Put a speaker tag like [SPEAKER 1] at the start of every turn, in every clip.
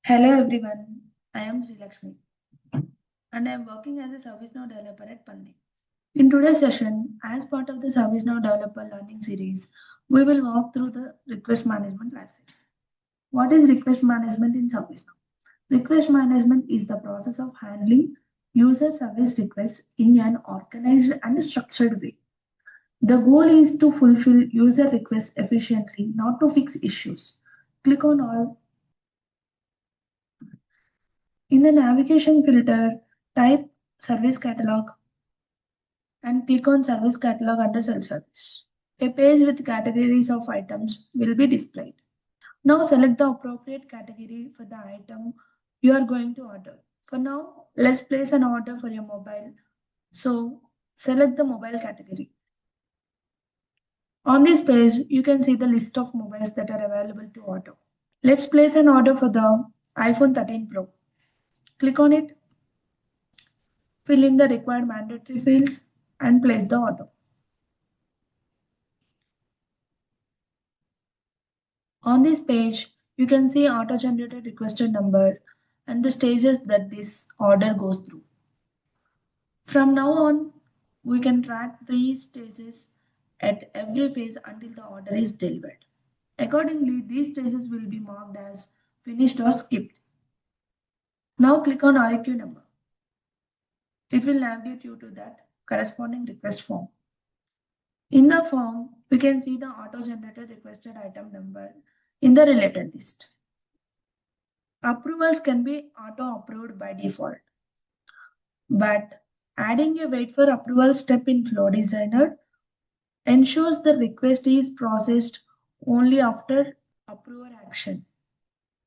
[SPEAKER 1] Hello everyone, I am Sri Lakshmi and I am working as a ServiceNow developer at Palni. In today's session, as part of the ServiceNow Developer Learning Series, we will walk through the request management lifecycle. What is request management in ServiceNow? Request management is the process of handling user service requests in an organized and structured way. The goal is to fulfill user requests efficiently, not to fix issues. Click on all. In the navigation filter, type service catalog and click on service catalog under self-service. A page with categories of items will be displayed. Now select the appropriate category for the item you are going to order. For now, let's place an order for your mobile. So select the mobile category. On this page, you can see the list of mobiles that are available to order. Let's place an order for the iPhone 13 Pro. Click on it, fill in the required mandatory fields and place the order. On this page, you can see auto-generated requested number and the stages that this order goes through. From now on, we can track these stages at every phase until the order is delivered. Accordingly, these stages will be marked as finished or skipped. Now click on REQ number. It will navigate you to that corresponding request form. In the form, we can see the auto-generated requested item number in the related list. Approvals can be auto-approved by default, but adding a wait for approval step in Flow Designer ensures the request is processed only after approval action.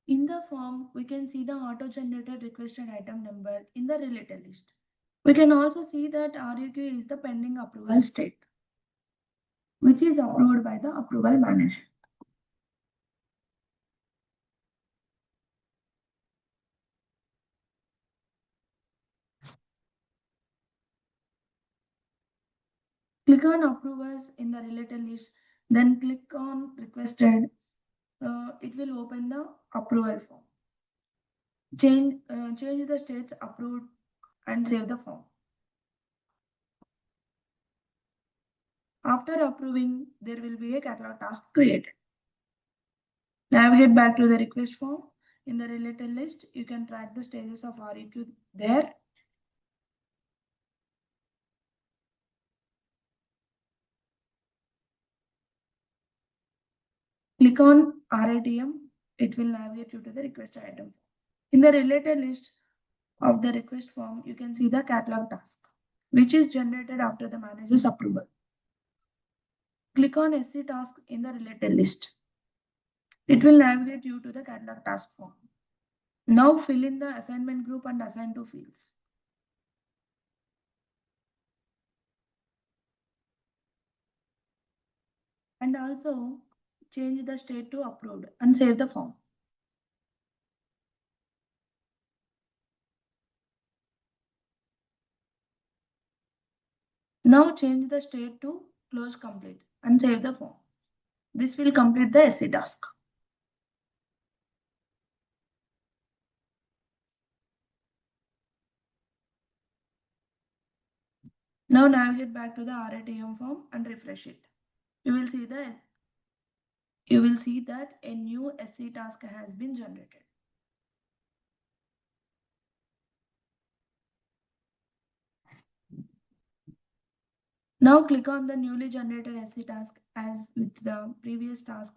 [SPEAKER 1] In the form, we can see the auto-generated requested item number in the related list. We can also see that REQ is the pending approval state, which is approved by the approval manager. Click on approvers in the related list, then click on requested. It will open the approval form. Change the states approved and save the form. After approving, there will be a catalog task created. Navigate back to the request form. In the related list, you can track the stages of REQ there. Click on RITM. It will navigate you to the request item. In the related list of the request form, you can see the catalog task, which is generated after the manager's approval. Click on SCTASK in the related list. It will navigate you to the catalog task form. Now fill in the assignment group and assign to fields. And also change the state to approved and save the form. Now change the state to close complete and save the form. This will complete the SC task. Now navigate back to the RITM form and refresh it. You will see that a new SC task has been generated. Now click on the newly generated SC task as with the previous task.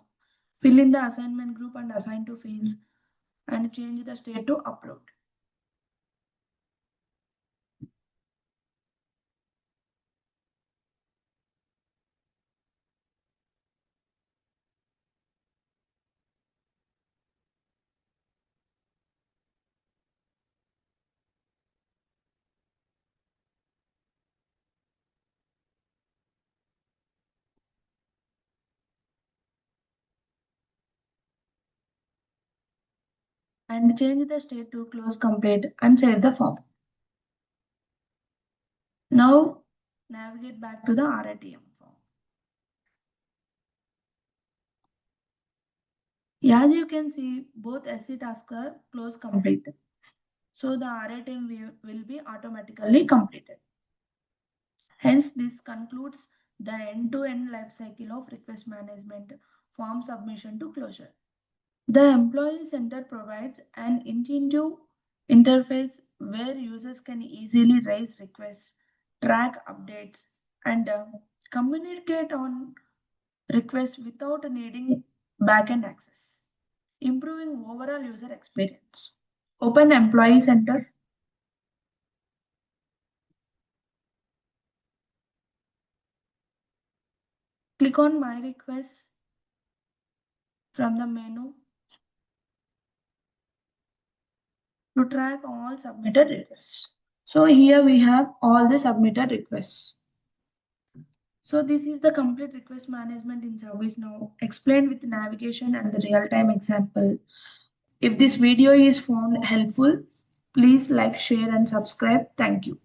[SPEAKER 1] Fill in the assignment group and assign to fields and change the state to approved. And change the state to close complete and save the form. Now navigate back to the RITM form. As you can see, both SC tasks are close completed. So the RETM will be automatically completed. Hence, this concludes the end-to-end life cycle of request management from submission to closure. The Employee Center provides an intuitive interface where users can easily raise requests, track updates, and communicate on requests without needing backend access, improving overall user experience. Open Employee Center, click on My Requests from the menu to track all submitted requests. So here we have all the submitted requests. So this is the complete request management in ServiceNow, explained with navigation and the real-time example. If this video is found helpful, please like, share and subscribe. Thank you.